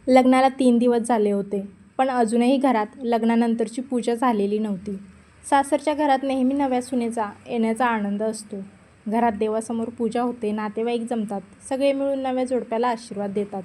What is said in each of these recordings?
लग्नाला 3 दिवस झाले होते, पण अजूनही घरात लग्नानंतरची पूजा झालेली नव्हती. सासरच्या घरात नेहमी नव्या सुनेचा येण्याचा आनंद असतो. घरात देवासमोर पूजा होते, नातेवाईक जमतात, सगळे मिळून नव्या जोडप्याला आशीर्वाद देतात.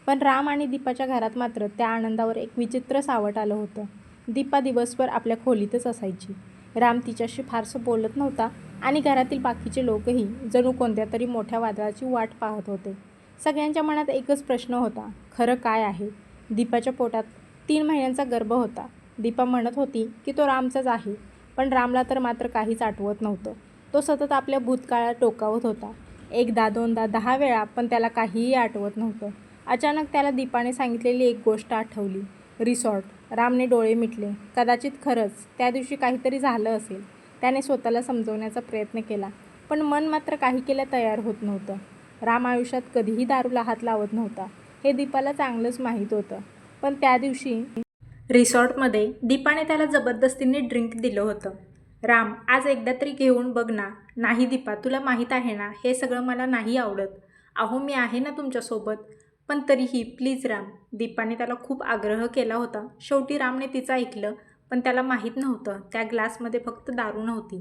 पण राम आणि दीपाच्या घरात मात्र त्या आनंदावर एक विचित्र सावट आलं होतं. दीपा दिवसभर आपल्या खोलीतच असायची. राम तिच्याशी फारसं बोलत नव्हता आणि घरातील बाकीचे लोकही जणू कोणत्या तरी मोठ्या वादळाची वाट पाहत होते. सगळ्यांच्या मनात एकच प्रश्न होता, खरं काय आहे? दीपाच्या पोटात 3 महिन्यांचा गर्भ होता. दीपा म्हणत होती की तो रामचाच आहे, पण रामला तर मात्र काहीच आठवत नव्हतं. तो सतत आपल्या भूतकाळात डोकावत होता. एकदा, दोनदा, 10 वेळा, पण त्याला काहीही आठवत नव्हतं. अचानक त्याला दीपाने सांगितलेली एक गोष्ट आठवली. रिसॉर्ट. रामने डोळे मिटले. कदाचित खरंच त्या दिवशी काहीतरी झालं असेल. त्याने स्वतःला समजवण्याचा प्रयत्न केला, पण मन मात्र काही केल्या तयार होत नव्हतं. राम आयुष्यात कधीही दारूला हात लावत नव्हता, हे दीपाला चांगलंच माहीत होतं. पण त्या दिवशी रिसॉर्टमध्ये दीपाने त्याला जबरदस्तीने ड्रिंक दिलं होतं. राम, आज एकदा तरी घेऊन बघ ना. नाही दीपा, तुला माहीत आहे ना, हे सगळं मला नाही आवडत. अहो, मी आहे ना तुमच्यासोबत. पण तरीही प्लीज राम. दीपाने त्याला खूप आग्रह केला होता. शेवटी रामने तिचं ऐकलं, पण त्याला माहीत नव्हतं त्या ग्लासमध्ये फक्त दारू नव्हती.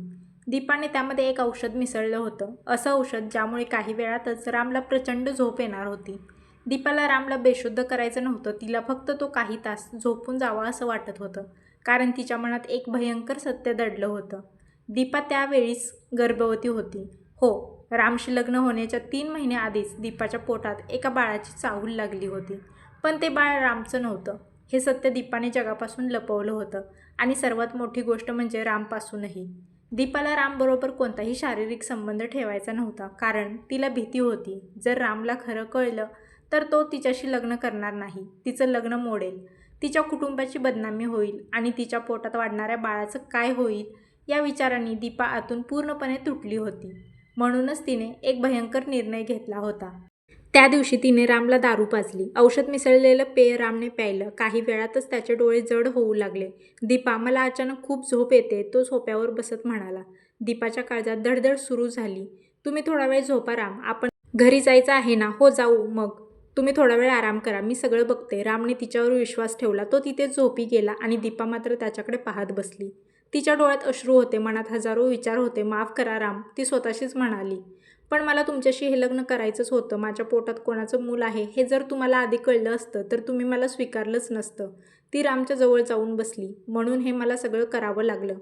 दीपाने त्यामध्ये एक औषध मिसळलं होतं. असं औषध ज्यामुळे काही वेळातच रामला प्रचंड झोप येणार होती. दीपाला रामला बेशुद्ध करायचं नव्हतं, तिला फक्त तो काही तास झोपून जावा असं वाटत होतं, कारण तिच्या मनात एक भयंकर सत्य दडलं होतं. दीपा त्यावेळीच गर्भवती होती. हो, रामशी लग्न होण्याच्या 3 महिने आधीच दीपाच्या पोटात एका बाळाची चाहूल लागली होती. पण ते बाळ रामचं नव्हतं. हे सत्य दीपाने जगापासून लपवलं होतं, आणि सर्वात मोठी गोष्ट म्हणजे रामपासूनही. दीपाला रामबरोबर कोणताही शारीरिक संबंध ठेवायचा नव्हता, कारण तिला भीती होती, जर रामला खरं कळलं तर तो तिच्याशी लग्न करणार नाही, तिचं लग्न मोडेल, तिच्या कुटुंबाची बदनामी होईल आणि तिच्या पोटात वाढणाऱ्या बाळाचं काय होईल या विचारांनी दीपा आतून पूर्णपणे तुटली होती. म्हणूनच तिने एक भयंकर निर्णय घेतला होता. त्या दिवशी तिने रामला दारू पाजली. औषध मिसळलेलं पेय रामने प्यायलं. काही वेळातच त्याचे डोळे जड होऊ लागले. दीपा, मला अचानक खूप झोप येते, तो सोफ्यावर बसत म्हणाला. दीपाच्या काळजात धडधड सुरू झाली. तुम्ही थोडा वेळ झोपा राम, आपण घरी जायचं आहे ना? हो, जाऊ मग. तुम्ही थोडा वेळ आराम करा, मी सगळं बघते. रामने तिच्यावर विश्वास ठेवला. तो तिथे झोपी गेला आणि दीपा मात्र त्याच्याकडे पाहत बसली. तिच्या डोळ्यात अश्रू होते, मनात हजारो विचार होते. माफ करा राम, ती स्वतःशीच म्हणाली. पण मला तुमच्याशी हे लग्न करायचंच होतं. माझ्या पोटात कोणाचं मूल आहे हे जर तुम्हाला आधी कळलं असतं तर तुम्ही मला स्वीकारलंच नसतं. ती रामच्या जवळ जाऊन बसली. म्हणून हे मला सगळं करावं लागलं.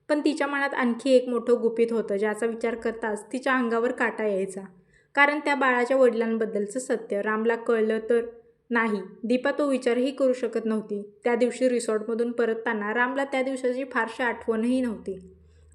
पण तिच्या मनात आणखी एक मोठं गुपित होतं, ज्याचा विचार करताच तिच्या अंगावर काटा यायचा. कारण त्या बाळाच्या वडिलांबद्दलचं सत्य रामला कळलं तर? नाही, दीपा तो विचारही करू शकत नव्हती. त्या दिवशी रिसॉर्टमधून परतताना रामला त्या दिवसाची फारशी आठवणही नव्हती.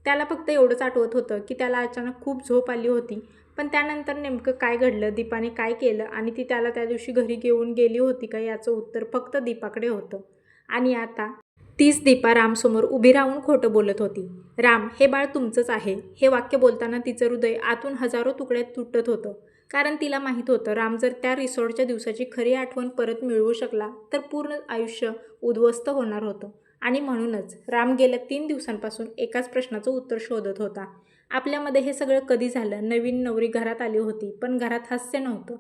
त्याला फक्त एवढंच आठवत होतं की त्याला अचानक खूप झोप आली होती. पण त्यानंतर नेमकं काय घडलं, दीपाने काय केलं आणि ती त्याला त्या दिवशी घरी घेऊन गेली होती का, याचं उत्तर फक्त दीपाकडे होतं. आणि आता तीच दीपा रामसमोर उभी राहून खोटं बोलत होती. राम, हे बाळ तुमचंच आहे. हे वाक्य बोलताना तिचं हृदय आतून हजारो तुकड्यात तुटत होतं. कारण तिला माहीत होतं, राम जर त्या रिसॉर्टच्या दिवसाची खरी आठवण परत मिळवू शकला तर पूर्ण आयुष्य उद्ध्वस्त होणार होतं. आणि म्हणूनच राम गेल्या 3 दिवसांपासून एकाच प्रश्नाचं उत्तर शोधत होता. आपल्यामध्ये हे सगळं कधी झालं? नवीन नवरी घरात आली होती, पण घरात हास्य नव्हतं.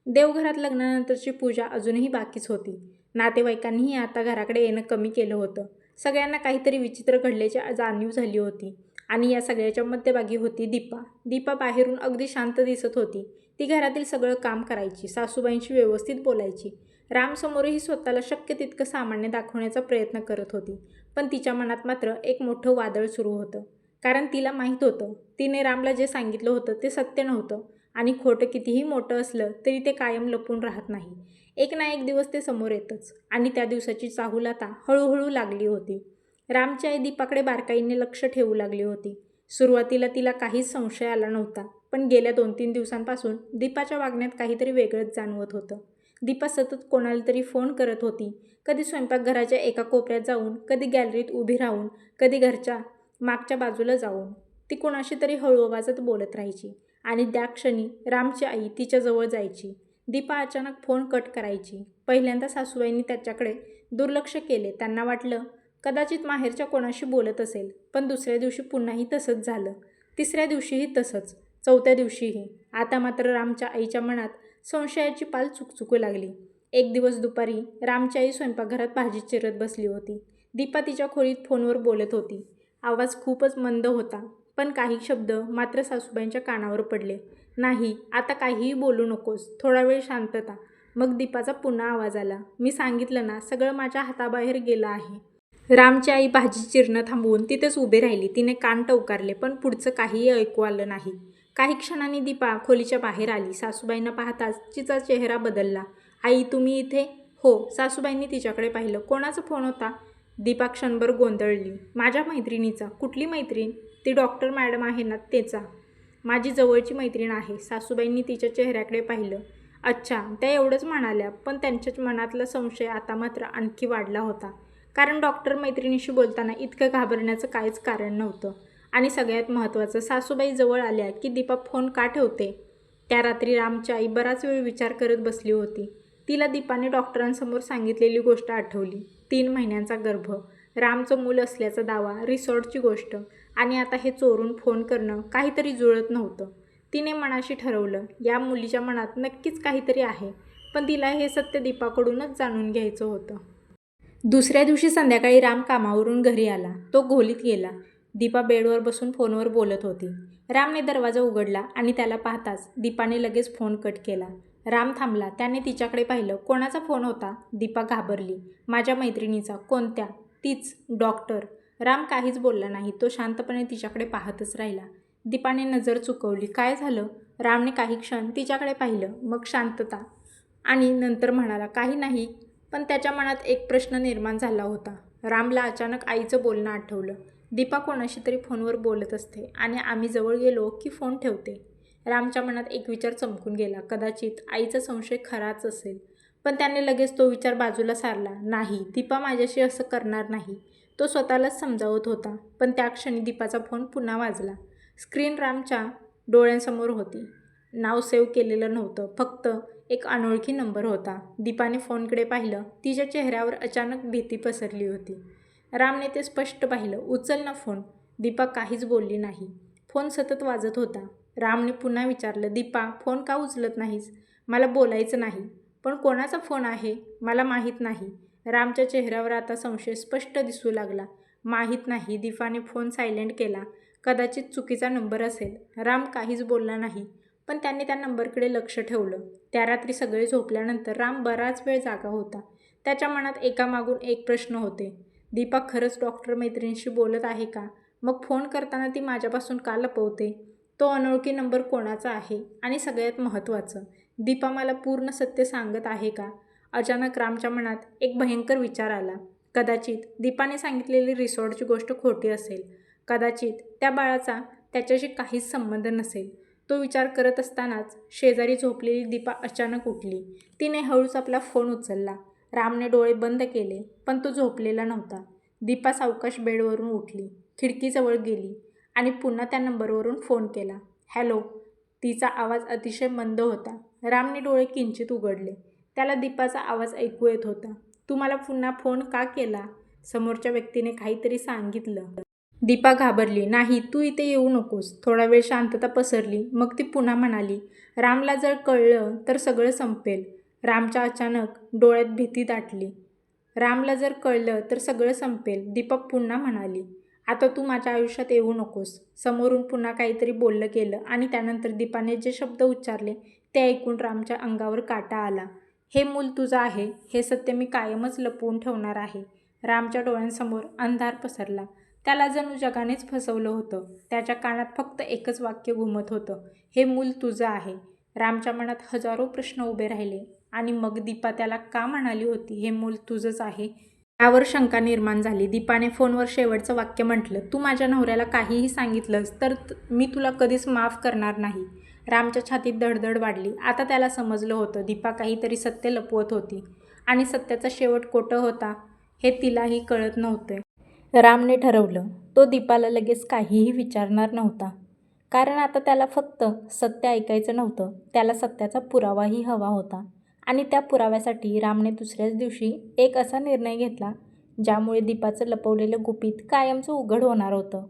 देवघरात लग्नानंतरची पूजा अजूनही बाकीच होती. नातेवाईकांनीही आता घराकडे येणं कमी केलं होतं. सगळ्यांना काहीतरी विचित्र घडल्याची जाणीव झाली होती. आणि या सगळ्याच्या मध्यभागी होती दीपा. दीपा बाहेरून अगदी शांत दिसत होती. ती घरातील सगळं काम करायची, सासूबाईंशी व्यवस्थित बोलायची, रामसमोरही स्वतःला शक्य तितकं सामान्य दाखवण्याचा प्रयत्न करत होती. पण तिच्या मनात मात्र एक मोठं वादळ सुरू होतं. कारण तिला माहीत होतं, तिने रामला जे सांगितलं होतं ते सत्य नव्हतं, आणि खोटं कितीही मोठं असलं तरी ते कायम लपून राहत नाही. एक ना एक दिवस ते समोर येतंच. आणि त्या दिवसाची चाहूल आता हळूहळू लागली होती. रामची आई दीपाकडे बारकाईने लक्ष ठेवू लागली होती. सुरुवातीला तिला काहीच संशय आला नव्हता, पण गेल्या 2-3 दिवसांपासून दीपाच्या वागण्यात काहीतरी वेगळंच जाणवत होतं. दीपा सतत कोणाला तरी फोन करत होती. कधी स्वयंपाकघराच्या एका कोपऱ्यात जाऊन, कधी गॅलरीत उभी राहून, कधी घरच्या मागच्या बाजूला जाऊन. ती कोणाशी तरी हळू आवाजात बोलत राहायची. आणि त्या क्षणी रामची आई तिच्याजवळ जायची. दीपा अचानक फोन कट करायची. पहिल्यांदा सासूबाईंनी त्याच्याकडे दुर्लक्ष केले. त्यांना वाटलं कदाचित माहेरच्या कोणाशी बोलत असेल. पण दुसऱ्या दिवशी पुन्हाही तसंच झालं. तिसऱ्या दिवशीही तसंच. चौथ्या दिवशीही. आता मात्र रामच्या आईच्या मनात संशयाची पाल चुकचुकू लागली. एक दिवस दुपारी रामची आई स्वयंपाकघरात भाजी चिरत बसली होती. दीपा तिच्या खोलीत फोनवर बोलत होती. आवाज खूपच मंद होता, पण काही शब्द मात्र सासूबाईंच्या कानावर पडले. "नाही, आता काहीही बोलू नकोस. थोडा वेळ शांतता." मग दीपाचा पुन्हा आवाज आला. "मी सांगितलं ना, सगळं माझ्या हाताबाहेर गेलं आहे." रामची आई भाजी चिरणं थांबवून तिथेच उभी राहिली. तिने कान टवकारले, पण पुढचं काहीही ऐकू आलं नाही. काही क्षणांनी दीपा खोलीच्या बाहेर आली. सासूबाईंना पाहताच तिचा चेहरा बदलला. "आई, तुम्ही इथे?" "हो." सासूबाईंनी तिच्याकडे पाहिलं. "कोणाचा फोन होता?" दीपा क्षणभर गोंधळली. "माझ्या मैत्रिणीचा." "कुठली मैत्रीण?" "ती डॉक्टर मॅडम आहे ना, त्याचा." "माझी जवळची मैत्रीण आहे." सासूबाईंनी तिच्या चेहऱ्याकडे पाहिलं. "अच्छा." त्या एवढंच म्हणाल्या, पण त्यांच्या मनातला संशय आता मात्र आणखी वाढला होता. कारण डॉक्टर मैत्रिणीशी बोलताना इतकं घाबरण्याचं काहीच कारण नव्हतं. आणि सगळ्यात महत्त्वाचं, सासूबाई जवळ आल्या की दीपा फोन का ठेवते? त्या रात्री रामची आई बराच वेळ विचार करत बसली होती. तिला दीपाने डॉक्टरांसमोर सांगितलेली गोष्ट आठवली. 3 महिन्यांचा गर्भ, रामचं मूल असल्याचा दावा, रिसॉर्टची गोष्ट आणि आता हे चोरून फोन करणं काहीतरी जुळत नव्हतं. तिने मनाशी ठरवलं, या मुलीच्या मनात नक्कीच काहीतरी आहे, पण तिला हे सत्य दीपाकडूनच जाणून घ्यायचं होतं. दुसऱ्या दिवशी संध्याकाळी राम कामावरून घरी आला. तो खोलीत गेला. दीपा बेडवर बसून फोनवर बोलत होती. रामने दरवाजा उघडला आणि त्याला पाहताच दीपाने लगेच फोन कट केला. राम थांबला. त्याने तिच्याकडे पाहिलं. "कोणाचा फोन होता?" दीपा घाबरली. "माझ्या मैत्रिणीचा." "कोणत्या?" "तीच, डॉक्टर." राम काहीच बोलला नाही. तो शांतपणे तिच्याकडे पाहतच राहिला. दीपाने नजर चुकवली. "काय झालं?" रामने काही क्षण तिच्याकडे पाहिलं, मग शांतता आणि नंतर म्हणाला, "काही नाही." पण त्याच्या मनात एक प्रश्न निर्माण झाला होता. रामला अचानक आईचं बोलणं आठवलं. दीपा कोणाशी तरी फोनवर बोलत असते आणि आम्ही जवळ गेलो की फोन ठेवते. रामच्या मनात एक विचार चमकून गेला. कदाचित आईचा संशय खराच असेल. पण त्याने लगेच तो विचार बाजूला सारला. नाही, दीपा माझ्याशी असं करणार नाही. तो स्वतःलाच समजावत होता. पण त्या क्षणी दीपाचा फोन पुन्हा वाजला. स्क्रीन रामच्या डोळ्यांसमोर होती. नाव सेव्ह केलेलं नव्हतं. फक्त एक अनोळखी नंबर होता. दीपाने फोनकडे पाहिलं. तिच्या चेहऱ्यावर अचानक भीती पसरली होती. रामने ते स्पष्ट पाहिलं. "उचल ना फोन." दीपा काहीच बोलली नाही. फोन सतत वाजत होता. रामने पुन्हा विचारलं, "दीपा, फोन का उचलत नाहीस?" "मला बोलायचं नाही." "पण कोणाचा फोन आहे?" "मला माहीत नाही." रामच्या चेहऱ्यावर आता संशय स्पष्ट दिसू लागला. "माहीत नाही." दीपाने फोन सायलेंट केला. "कदाचित चुकीचा नंबर असेल." राम काहीच बोलला नाही, पण त्याने त्या नंबरकडे लक्ष ठेवलं. त्या रात्री सगळे झोपल्यानंतर राम बराच वेळ जागा होता. त्याच्या मनात एकामागून एक प्रश्न होते. दीपा खरंच डॉक्टर मैत्रिणीशी बोलत आहे का? मग फोन करताना ती माझ्यापासून का लपवते? तो अनोळखी नंबर कोणाचा आहे? आणि सगळ्यात महत्त्वाचं, दीपा मला पूर्ण सत्य सांगत आहे का? अचानक रामच्या मनात एक भयंकर विचार आला. कदाचित दीपाने सांगितलेली रिसॉर्टची गोष्ट खोटी असेल. कदाचित त्या बाळाचा त्याच्याशी काहीच संबंध नसेल. तो विचार करत असतानाच शेजारी झोपलेली दीपा अचानक उठली. तिने हळूच आपला फोन उचलला. रामने डोळे बंद केले, पण तो झोपलेला नव्हता. दीपा सावकाश बेडवरून उठली, खिडकीजवळ गेली आणि पुन्हा त्या नंबरवरून फोन केला. "हॅलो." तिचा आवाज अतिशय मंद होता. रामने डोळे किंचित उघडले. त्याला दीपाचा आवाज ऐकू येत होता. "तू मला पुन्हा फोन का केला?" समोरच्या व्यक्तीने काहीतरी सांगितलं. दीपा घाबरली. "नाही, तू इथे येऊ नकोस." थोडा वेळ शांतता पसरली. मग ती पुन्हा म्हणाली, "रामला जर कळलं तर सगळं संपेल." रामच्या अचानक डोळ्यात भीती दाटली. "रामला जर कळलं तर सगळं संपेल." दीपा पुन्हा म्हणाली, "आता तू माझ्या आयुष्यात येऊ नकोस." समोरून पुन्हा काहीतरी बोललं गेलं आणि त्यानंतर दीपाने जे शब्द उच्चारले ते ऐकून रामच्या अंगावर काटा आला. "हे मूल तुझं आहे. हे सत्य मी कायमच लपवून ठेवणार आहे." रामच्या डोळ्यांसमोर अंधार पसरला. त्याला जणू जगानेच फसवलं होतं. त्याच्या कानात फक्त एकच वाक्य घुमत होतं, "हे मूल तुझं आहे." रामच्या मनात हजारो प्रश्न उभे राहिले. आणि मग दीपा त्याला का म्हणाली होती, "हे मूल तुझंच आहे?" त्यावर शंका निर्माण झाली. दीपाने फोनवर शेवटचं वाक्य म्हटलं, "तू माझ्या नवऱ्याला काहीही सांगितलंस तर मी तुला कधीच माफ करणार नाही." रामच्या छातीत धडधड वाढली. आता त्याला समजलं होतं, दीपा काहीतरी सत्य लपवत होती आणि सत्याचा शेवट खोटं होता हे तिलाही कळत नव्हते. रामने ठरवलं, तो दीपाला लगेच काहीही विचारणार नव्हता. कारण आता त्याला फक्त सत्य ऐकायचं नव्हतं, त्याला सत्याचा पुरावाही हवा होता. आणि त्या पुराव्यासाठी रामने दुसऱ्याच दिवशी एक असा निर्णय घेतला, ज्यामुळे दीपाचं लपवलेलं गुपित कायमचं उघड होणार होतं.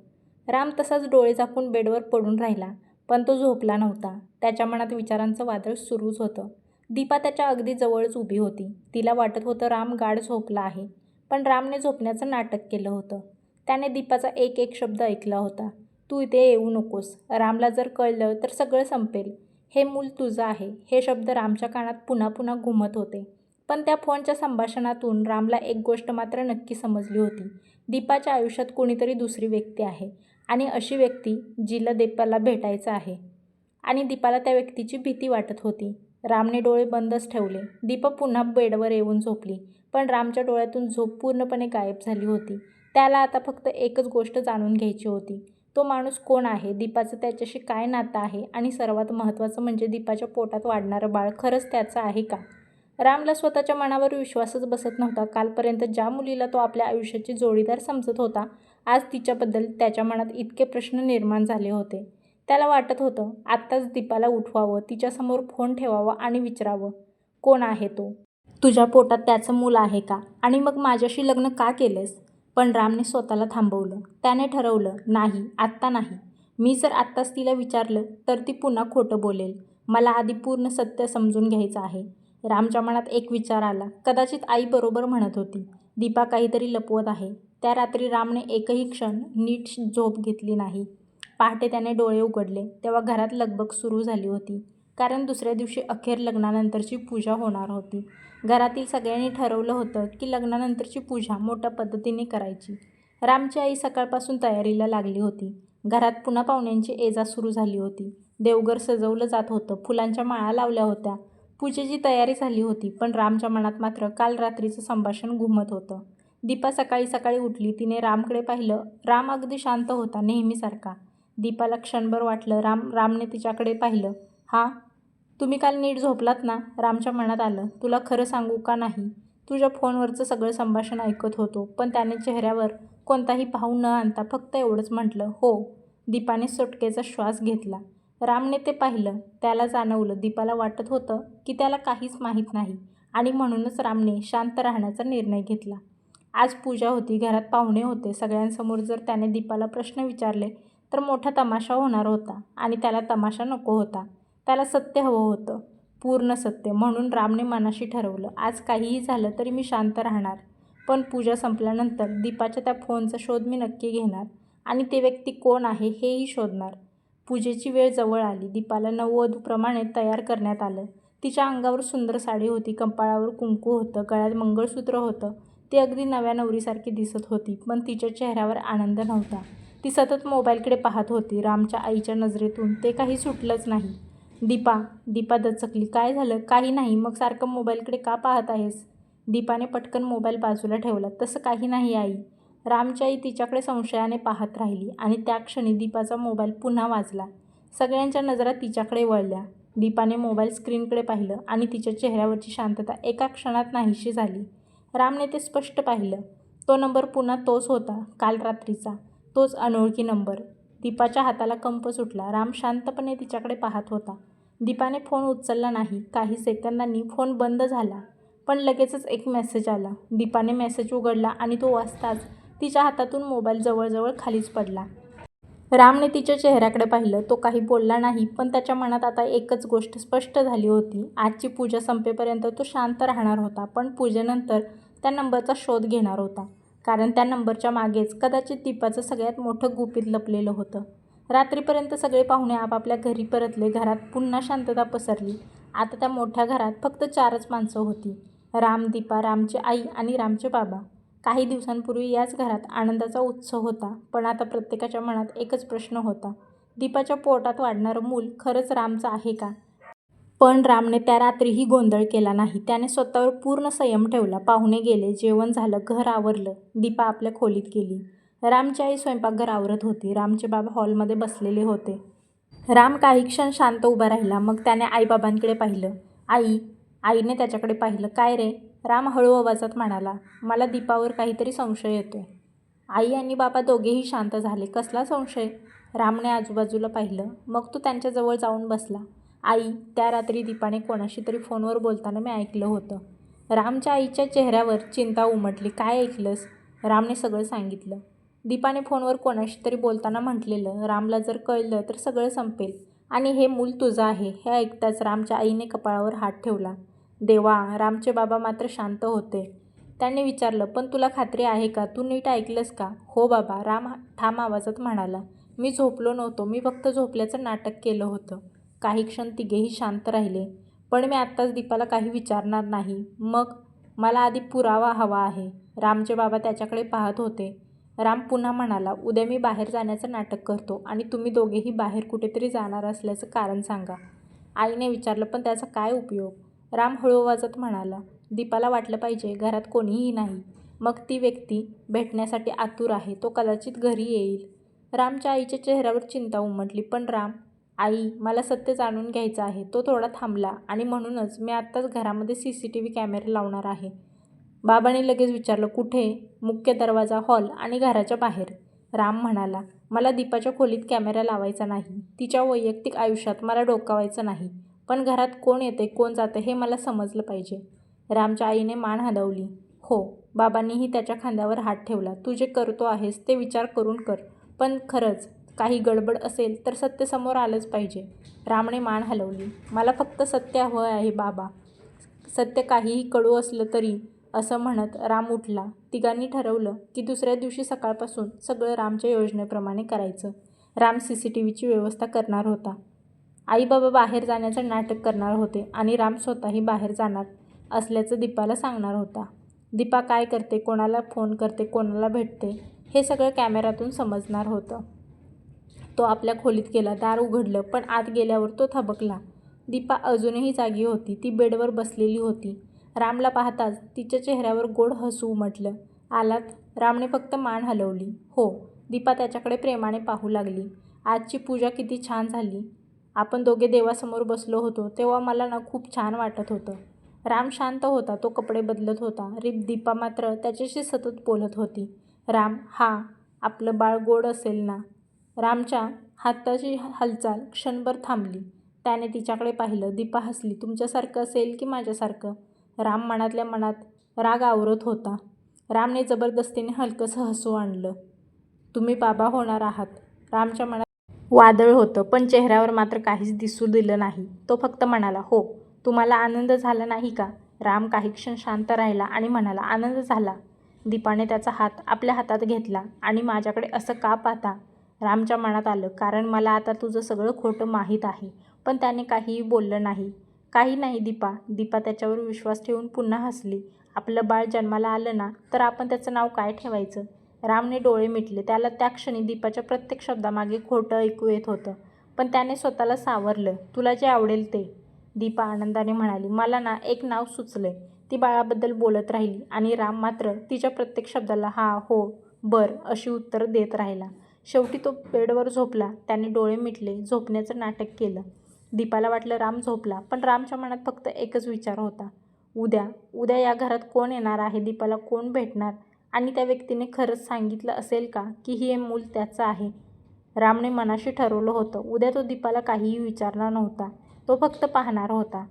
राम तसाच डोळे झाकून बेडवर पडून राहिला, पण तो झोपला नव्हता. त्याच्या मनात विचारांचं वादळ सुरूच होतं. दीपा त्याच्या अगदी जवळच उभी होती. तिला वाटत होतं राम गाढ झोपला आहे, पण रामने झोपण्याचं नाटक केलं होतं. त्याने दीपाचा एक एक शब्द ऐकला होता. तू इथे येऊ नकोस. रामला जर कळलं तर सगळं संपेल. हे मूल तुझं आहे. हे शब्द रामच्या कानात पुन्हा पुन्हा घुमत होते. पण त्या फोनच्या संभाषणातून रामला एक गोष्ट मात्र नक्की समजली होती. दीपाच्या आयुष्यात कोणीतरी दुसरी व्यक्ती आहे आणि अशी व्यक्ती जिला दीपाला भेटायचं आहे. आणि दीपाला त्या व्यक्तीची भीती वाटत होती. रामने डोळे बंदच ठेवले. दीपा पुन्हा बेडवर येऊन झोपली. पण रामच्या डोळ्यातून झोप पूर्णपणे गायब झाली होती. त्याला आता फक्त एकच गोष्ट जाणून घ्यायची होती. तो माणूस कोण आहे? दीपाचं त्याच्याशी काय नातं आहे? आणि सर्वात महत्त्वाचं म्हणजे दीपाच्या पोटात वाढणारं बाळ खरंच त्याचं आहे का? रामला स्वतःच्या मनावर विश्वासच बसत नव्हता. कालपर्यंत ज्या मुलीला तो आपल्या आयुष्याची जोडीदार समजत होता, आज तिच्याबद्दल त्याच्या मनात इतके प्रश्न निर्माण झाले होते. त्याला वाटत होतं आत्ताच दीपाला उठवावं, तिच्यासमोर फोन ठेवावा आणि विचारावं, कोण आहे तो? तुझ्या पोटात त्याचं मूल आहे का? आणि मग माझ्याशी लग्न का केलंस? पण रामने स्वतःला थांबवलं. त्याने ठरवलं, नाही, आत्ता नाही. मी जर आत्ताच तिला विचारलं तर ती पुन्हा खोटं बोलेल. मला आधी पूर्ण सत्य समजून घ्यायचं आहे. रामच्या मनात एक विचार आला. कदाचित आई बरोबर म्हणत होती. दीपा काहीतरी लपवत आहे. त्या रात्री रामने एकही क्षण नीट झोप घेतली नाही. पहाटे त्याने डोळे उघडले तेव्हा घरात लगबग सुरू झाली होती. कारण दुसऱ्या दिवशी अखेर लग्नानंतरची पूजा होणार होती. घरातील सगळ्यांनी ठरवलं होतं की लग्नानंतरची पूजा मोठ्या पद्धतीने करायची. रामची आई सकाळपासून तयारीला लागली होती. घरात पुन्हा पाहुण्यांची ये-जा सुरू झाली होती. देवघर सजवलं जात होतं. फुलांच्या माळा लावल्या होत्या. पूजेची तयारी झाली होती. पण रामच्या मनात मात्र काल रात्रीचं संभाषण घुमत होतं. दीपा सकाळी सकाळी उठली. तिने रामकडे पाहिलं. राम अगदी शांत होता, नेहमीसारखा. दीपाला क्षणभर वाटलं. रामने तिच्याकडे पाहिलं. हां, तुम्ही काल नीट झोपलात ना? रामच्या मनात आलं. तुला खरं सांगू का नाही? तुझ्या फोनवरचं सगळं संभाषण ऐकत होतो. पण त्याने चेहऱ्यावर कोणताही भाव न आणता फक्त एवढंच म्हटलं, हो. दीपाने सुटकेचा श्वास घेतला. रामने ते पाहिलं. त्याला जाणवलं दीपाला वाटत होतं की त्याला काहीच माहीत नाही आणि म्हणूनच रामने शांत राहण्याचा निर्णय घेतला. आज पूजा होती. घरात पाहुणे होते. सगळ्यांसमोर जर त्याने दीपाला प्रश्न विचारले तर मोठा तमाशा होणार होता आणि त्याला तमाशा नको होता. त्याला सत्य हवं होतं, पूर्ण सत्य. म्हणून रामने मनाशी ठरवलं, आज काहीही झालं तरी मी शांत राहणार. पण पूजा संपल्यानंतर दीपाच्या त्या फोनचा शोध मी नक्की घेणार आणि ती व्यक्ती कोण आहे हेही शोधणार. पूजेची वेळ जवळ आली. दीपाला नववधूप्रमाणे तयार करण्यात आलं. तिच्या अंगावर सुंदर साडी होती. कपाळावर कुंकू होतं. गळ्यात मंगळसूत्र होतं. ती अगदी नव्या नवरीसारखी दिसत होती. पण तिच्या चेहऱ्यावर आनंद नव्हता. ती सतत मोबाईलकडे पाहत होती. रामच्या आईच्या नजरेतून ते काही सुटलंच नाही. दीपा दचकली. काय झालं? काही नाही. मग सारखं मोबाईलकडे का पाहत आहेस? दीपाने पटकन मोबाईल बाजूला ठेवला. तसं काही नाही आई. रामची आई तिच्याकडे संशयाने पाहत राहिली आणि त्या क्षणी दीपाचा मोबाईल पुन्हा वाजला. सगळ्यांच्या नजरा तिच्याकडे वळल्या. दीपाने मोबाईल स्क्रीनकडे पाहिलं आणि तिच्या चेहऱ्यावरची शांतता एका क्षणात नाहीशी झाली. रामने ते स्पष्ट पाहिलं. तो नंबर पुन्हा तोच होता, काल रात्रीचा. तोच अनोळखी नंबर. दीपाच्या हाताला कंप सुटला. राम शांतपणे तिच्याकडे पाहत होता. दीपाने फोन उचलला नाही. काही सेकंदांनी फोन बंद झाला. पण लगेचच एक मेसेज आला. दीपाने मेसेज उघडला आणि तो वाचताच तिच्या हातातून मोबाईल जवळजवळ खालीच पडला. रामने तिच्या चेहऱ्याकडे पाहिलं. तो काही बोलला नाही. पण त्याच्या मनात आता एकच गोष्ट स्पष्ट झाली होती. आजची पूजा संपेपर्यंत तो शांत राहणार होता. पण पूजेनंतर त्या नंबरचा शोध घेणार होता. कारण त्या नंबरच्या मागेच कदाचित दीपाचं सगळ्यात मोठं गुपित लपलेलं होतं. रात्रीपर्यंत सगळे पाहुणे आपापल्या घरी परतले. घरात पुन्हा शांतता पसरली. आता त्या मोठ्या घरात फक्त 4च माणसं होती. राम, दीपा, रामची आई आणि रामचे बाबा. काही दिवसांपूर्वी याच घरात आनंदाचा उत्सव होता. पण आता प्रत्येकाच्या मनात एकच प्रश्न होता. दीपाच्या पोटात वाढणारं मूल खरंच रामचं आहे का? पण रामने त्या रात्रीही गोंधळ केला नाही. त्याने स्वतःवर पूर्ण संयम ठेवला. पाहुणे गेले. जेवण झालं. घर आवरलं. दीपा आपल्या खोलीत गेली. रामची आई स्वयंपाकघर आवरत होती. रामचे बाबा हॉलमध्ये बसलेले होते. राम काही क्षण शांत उभा राहिला. मग त्याने आईबाबांकडे पाहिलं. आईने त्याच्याकडे पाहिलं. काय रे? राम हळू आवाजात म्हणाला. मला दीपावर काहीतरी संशय येतोय. आई आणि बाबा दोघेही शांत झाले. कसला संशय? रामने आजूबाजूला पाहिलं. मग तो त्यांच्याजवळ जाऊन बसला. आई, त्या रात्री दीपाने कोणाशी तरी फोनवर बोलताना मी ऐकलं होतं. रामच्या आईच्या चेहऱ्यावर चिंता उमटली. काय ऐकलंस? रामने सगळं सांगितलं. दीपाने फोनवर कोणाशी तरी बोलताना म्हटलेलं, रामला जर कळलं तर सगळं संपेल आणि हे मूल तुझं आहे. हे ऐकताच रामच्या आईने कपाळावर हात ठेवला. देवा! रामचे बाबा मात्र शांत होते. त्यांनी विचारलं, पण तुला खात्री आहे का? तू नीट ऐकलंस का? हो बाबा, राम ठाम आवाजात म्हणाला. मी झोपलो नव्हतो. मी फक्त झोपल्याचं नाटक केलं होतं. काही क्षण तिघेही शांत राहिले. पण मी आत्ताच दीपाला काही विचारणार नाही. मग? मला आधी पुरावा हवा आहे. रामचे बाबा त्याच्याकडे पाहत होते. राम पुन्हा म्हणाला, उद्या मी बाहेर जाण्याचं नाटक करतो आणि तुम्ही दोघेही बाहेर कुठेतरी जाणार असल्याचं कारण सांगा. आईने विचारलं, पण त्याचा काय उपयोग? राम हळू आवाजात म्हणाला, दीपाला वाटलं पाहिजे घरात कोणीही नाही. मग ती व्यक्ती भेटण्यासाठी आतुर आहे. तो कदाचित घरी येईल. रामच्या आईच्या चेहऱ्यावर चिंता उमटली. पण राम, आई, मला सत्य जाणून घ्यायचं आहे. तो थोडा थांबला आणि म्हणूनच मी आत्ताच घरामध्ये CCTV कॅमेरा लावणार आहे. बाबांनी लगेच विचारलं, कुठे? मुख्य दरवाजा, हॉल आणि घराच्या बाहेर. राम म्हणाला, मला दीपाच्या खोलीत कॅमेरा लावायचा नाही. तिच्या वैयक्तिक आयुष्यात मला डोकावायचं नाही. पण घरात कोण येते कोण जातं हे मला समजलं पाहिजे. रामच्या आईने मान हलवली. हो. बाबांनीही त्याच्या खांद्यावर हात ठेवला. तू जे करतो आहेस ते विचार करून कर. पण खरंच काही गडबड असेल तर सत्य समोर आलंच पाहिजे. रामने मान हलवली. मला फक्त सत्य हवं आहे बाबा. सत्य काहीही कडू असलं तरी. असं म्हणत राम उठला. तिघांनी ठरवलं की दुसऱ्या दिवशी सकाळपासून सगळं रामच्या योजनेप्रमाणे करायचं. राम CCTVची व्यवस्था करणार होता. आई बाबा बाहेर जाण्याचं नाटक करणार होते आणि राम स्वतःही बाहेर जाणार असल्याचं दीपाला सांगणार होता. दीपा काय करते, कोणाला फोन करते, कोणाला भेटते हे सगळं कॅमेऱ्यातून समजणार होतं. तो आपल्या खोलीत गेला. दार उघडलं, पण आत गेल्यावर तो थबकला. दीपा अजूनही जागी होती. ती बेडवर बसलेली होती. रामला पाहताच तिच्या चेहऱ्यावर गोड हसू उमटलं. आलात? रामने फक्त मान हलवली. हो. दीपा त्याच्याकडे प्रेमाने पाहू लागली. आजची पूजा किती छान झाली. आपण दोघे देवासमोर बसलो होतो तेव्हा मला ना खूप छान वाटत होतं. राम शांत होता. तो कपडे बदलत होता. दीपा मात्र त्याच्याशी सतत बोलत होती. राम, आपलं बाळ गोड असेल ना? रामच्या हाताची हालचाल क्षणभर थांबली. त्याने तिच्याकडे पाहिलं. दीपा हसली. तुमच्यासारखं असेल की माझ्यासारखं? राम मनातल्या मनात राग आवरत होता. रामने जबरदस्तीने हलकंसं हसू आणलं. तुम्ही बाबा होणार आहात. रामच्या मनात वादळ होतं, पण चेहऱ्यावर मात्र काहीच दिसू दिलं नाही. तो फक्त म्हणाला, हो. तुम्हाला आनंद झाला नाही का? राम काही क्षण शांत राहिला आणि म्हणाला, आनंद झाला. दीपाने त्याचा हात आपल्या हातात घेतला आणि माझ्याकडे असं का पाहता? रामच्या मनात आलं, कारण मला आता तुझं सगळं खोटं माहीत आहे. पण त्याने काहीही बोललं नाही. काही नाही दीपा. दीपा त्याच्यावर विश्वास ठेवून पुन्हा हसली. आपलं बाळ जन्माला आलं ना, तर आपण त्याचं नाव काय ठेवायचं? रामने डोळे मिटले. त्याला त्या क्षणी दीपाच्या प्रत्येक शब्दामागे खोटं ऐकू येत होतं. पण त्याने स्वतःला सावरलं. तुला जे आवडेल ते. दीपा आनंदाने म्हणाली, मला ना एक नाव सुचलंय. ती बाळाबद्दल बोलत राहिली आणि राम मात्र तिच्या प्रत्येक शब्दाला हो, बरं अशी उत्तरं देत राहिला. शेवटी तो बेडवर झोपला. त्याने डोळे मिटले. झोपण्याचं नाटक केलं. दीपाला वाटलं राम झोपला, पण रामच्या मनात फक्त एकच विचार होता. उद्या या घरात कोण येणार आहे? दीपाला कोण भेटणार? आणि त्या व्यक्तीने खरंच सांगितलं असेल का की हे मूल त्याचं आहे? रामने मनाशी ठरवलं होतं. उद्या तो दीपाला काहीही विचारणार नव्हता. तो फक्त पाहणार होता.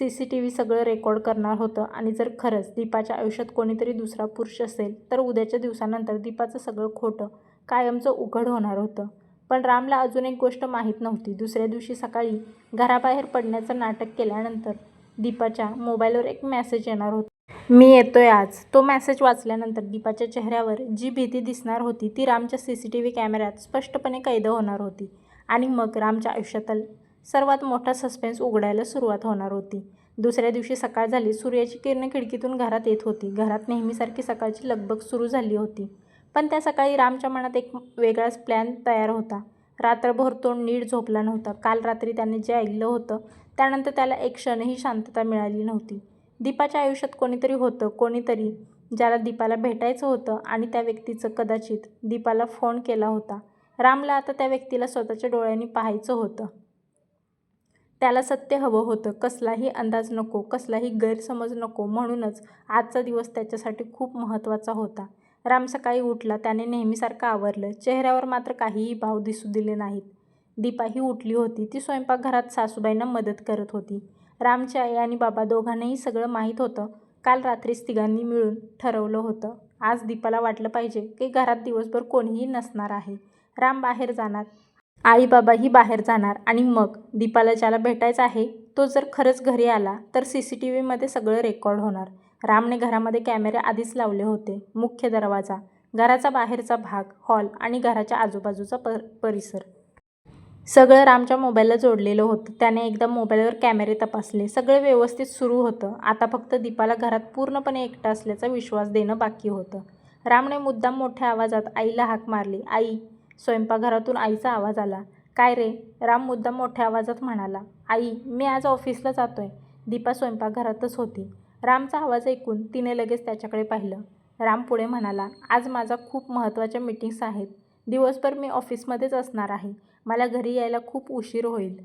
CCTV सगळं रेकॉर्ड करणार होतं आणि जर खरंच दीपाच्या आयुष्यात कोणीतरी दुसरा पुरुष असेल तर उद्याच्या दिवसानंतर दीपाचं सगळं खोटं कायमचं उघड होणार होतं. पण रामला अजून एक गोष्ट माहीत नव्हती. दुसऱ्या दिवशी सकाळी घराबाहेर पडण्याचं नाटक केल्यानंतर दीपाच्या मोबाईलवर एक मेसेज येणार होता. मी येतोय आज. तो मेसेज वाचल्यानंतर दीपाच्या चेहऱ्यावर जी भीती दिसणार होती ती रामच्या CCTV कॅमेऱ्यात स्पष्टपणे कैद होणार होती. आणि मग रामच्या आयुष्यातील सर्वात मोठा सस्पेन्स उघडायला सुरुवात होणार होती. दुसऱ्या दिवशी सकाळ झाली. सूर्याची किरणं खिडकीतून घरात येत होती. घरात नेहमीसारखी सकाळची लगबग सुरू झाली होती. पण त्या सकाळी रामच्या मनात एक वेगळाच प्लॅन तयार होता. रात्रभर तो नीट झोपला नव्हता. काल रात्री त्याने जे ऐकलं होतं त्यानंतर त्याला एक क्षणही शांतता मिळाली नव्हती. दीपाच्या आयुष्यात कोणीतरी होतं, कोणीतरी ज्याला दीपाला भेटायचं होतं आणि त्या व्यक्तीचं कदाचित दीपाला फोन केला होता. रामला आता त्या व्यक्तीला स्वतःच्या डोळ्यांनी पाहायचं होतं. त्याला सत्य हवं होतं. कसलाही अंदाज नको, कसलाही गैरसमज नको. म्हणूनच आजचा दिवस त्याच्यासाठी खूप महत्त्वाचा होता. राम सकाळी उठला. त्याने नेहमीसारखं आवरलं. चेहऱ्यावर मात्र काहीही भाव दिसू दिले नाहीत. दीपाही उठली होती. ती स्वयंपाकघरात सासूबाईंना मदत करत होती. रामची आई आणि बाबा दोघांनाही सगळं माहीत होतं. काल रात्रीच तिघांनी मिळून ठरवलं होतं. आज दीपाला वाटलं पाहिजे की घरात दिवसभर कोणीही नसणार आहे. राम बाहेर जाणार आई बाबाही बाहेर जाणार आणि मग दीपाला ज्याला भेटायचं आहे तो जर खरंच घरी आला तर CCTVमध्ये सगळं रेकॉर्ड होणार. रामने घरामध्ये कॅमेरे आधीच लावले होते. मुख्य दरवाजा, घराचा बाहेरचा भाग, हॉल आणि घराच्या आजूबाजूचा परिसर सगळं रामच्या मोबाईलला जोडलेलं होतं. त्याने एकदा मोबाईलवर कॅमेरे तपासले. सगळं व्यवस्थित सुरू होतं. आता फक्त दीपाला घरात पूर्णपणे एकटा असल्याचा विश्वास देणं बाकी होतं. रामने मुद्दाम मोठ्या आवाजात आईला हाक मारली. आई. स्वयंपाकघरातून आईचा आवाज आला. काय रे? राम मुद्दाम मोठ्या आवाजात म्हणाला. आई, मी आज ऑफिसला जातोय. दीपा स्वयंपाकघरातच होती. रामचा आवाज ऐकून तिने लगेच त्याच्याकडे पाहिलं. राम पुढे म्हणाला, आज माझा खूप महत्त्वाच्या मीटिंग्स आहेत. दिवसभर मी ऑफिसमध्येच असणार आहे. मला घरी यायला खूप उशीर होईल.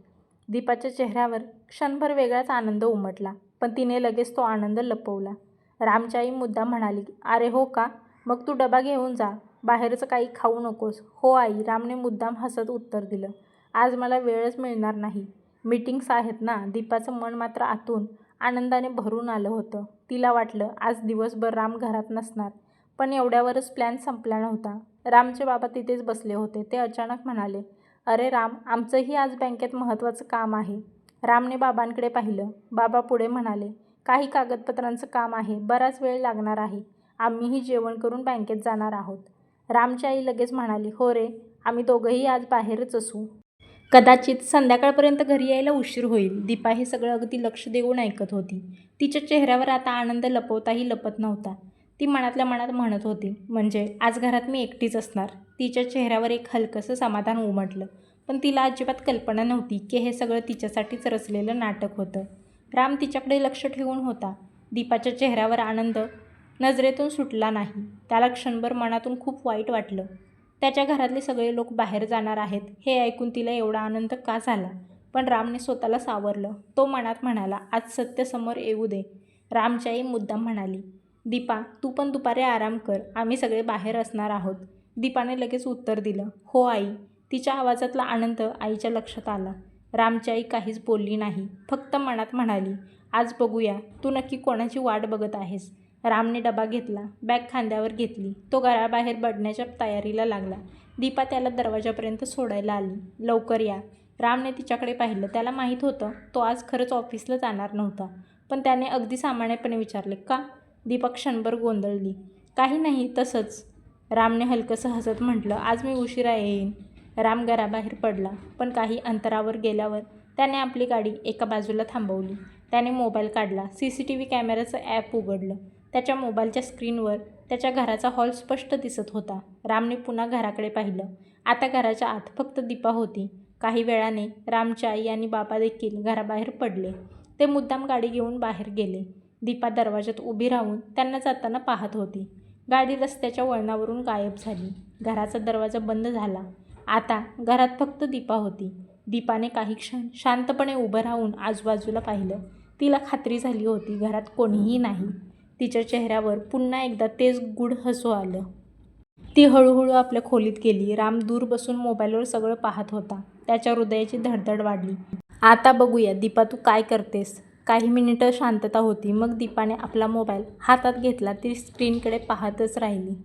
दीपाच्या चेहऱ्यावर क्षणभर वेगळाच आनंद उमटला, पण तिने लगेच तो आनंद लपवला. रामची आई मुद्दाम म्हणाली, अरे हो का? मग तू डबा घेऊन जा. बाहेरचं काही खाऊ नकोस. हो आई, रामने मुद्दाम हसत उत्तर दिलं. आज मला वेळच मिळणार नाही. मीटिंग्स आहेत ना. दीपाचं मन मात्र आतून आनंदाने भरून आलं होतं. तिला वाटलं आज दिवसभर राम घरात नसणार. पण एवढ्यावरच प्लॅन संपला नव्हता. रामचे बाबा तिथेच बसले होते. ते अचानक म्हणाले, अरे राम, आमचंही आज बँकेत महत्त्वाचं काम आहे. रामने बाबांकडे पाहिलं. बाबा पुढे म्हणाले, काही कागदपत्रांचं काम आहे. बराच वेळ लागणार आहे. आम्हीही जेवण करून बँकेत जाणार आहोत. रामची आई लगेच म्हणाली, हो रे, आम्ही दोघंही आज बाहेरच असू. कदाचित संध्याकाळपर्यंत घरी यायला उशीर होईल. दीपा हे सगळं अगदी लक्ष देऊन ऐकत होती. तिच्या चेहऱ्यावर आता आनंद लपवताही लपत नव्हता. ती मनातल्या मनात म्हणत होती, म्हणजे आज घरात मी एकटीच असणार. तिच्या चेहऱ्यावर एक हलकंसं समाधान उमटलं. पण तिला अजिबात कल्पना नव्हती की हे सगळं तिच्यासाठीच रचलेलं नाटक होतं. राम तिच्याकडे लक्ष ठेवून होता. दीपाच्या चेहऱ्यावर आनंद नजरेतून सुटला नाही. त्याला क्षणभर मनातून खूप वाईट वाटलं. त्याच्या घरातले सगळे लोक बाहेर जाणार आहेत हे ऐकून तिला एवढा आनंद का झाला? पण रामने स्वतःला सावरलं. तो मनात म्हणाला, आज सत्य समोर येऊ दे. रामची आई मुद्दाम म्हणाली, दीपा, तू पण दुपारी आराम कर. आम्ही सगळे बाहेर असणार आहोत. दीपाने लगेच उत्तर दिलं, हो आई. तिच्या आवाजातला आनंद आईच्या लक्षात आला. रामची आई काहीच बोलली नाही. फक्त मनात म्हणाली, आज बघूया तू नक्की कोणाची वाट बघत आहेस. रामने डबा घेतला. बॅग खांद्यावर घेतली. तो घराबाहेर पडण्याच्या तयारीला लागला. दीपा त्याला दरवाजापर्यंत सोडायला आली. लवकर या. रामने तिच्याकडे पाहिलं. त्याला माहीत होतं तो आज खरंच ऑफिसला जाणार नव्हता. पण त्याने अगदी सामान्यपणे विचारले, का? दीपा क्षणभर गोंधळली. काही नाही, तसंच. रामने हलकंसं हसत म्हटलं, आज मी उशिरा येईन. राम घराबाहेर पडला. पण काही अंतरावर गेल्यावर त्याने आपली गाडी एका बाजूला थांबवली. त्याने मोबाईल काढला. CCTV कॅमेऱ्याचं ॲप उघडलं. त्याच्या मोबाईलच्या स्क्रीनवर त्याच्या घराचा हॉल स्पष्ट दिसत होता. रामने पुन्हा घराकडे पाहिलं. आता घराच्या आत फक्त दीपा होती. काही वेळाने रामची आई आणि बाबा देखील घराबाहेर पडले. ते मुद्दाम गाडी घेऊन बाहेर गेले. दीपा दरवाजात उभी राहून त्यांना जाताना पाहत होती. गाडी रस्त्याच्या वळणावरून गायब झाली. घराचा दरवाजा बंद झाला. आता घरात फक्त दीपा होती. दीपाने काही क्षण शांतपणे उभं राहून आजूबाजूला पाहिलं. तिला खात्री झाली होती घरात कोणीही नाही. तिच्या चेहऱ्यावर पुन्हा एकदा तेच गूढ हसू आलं. ती हळूहळू आपल्या खोलीत गेली. राम दूर बसून मोबाईलवर सगळं पाहत होता. त्याच्या हृदयाची धडधड वाढली. आता बघूया दीपा, तू काय करतेस? काही मिनिटं शांतता होती. मग दीपाने आपला मोबाईल हातात घेतला. ती स्क्रीनकडे पाहतच राहिली.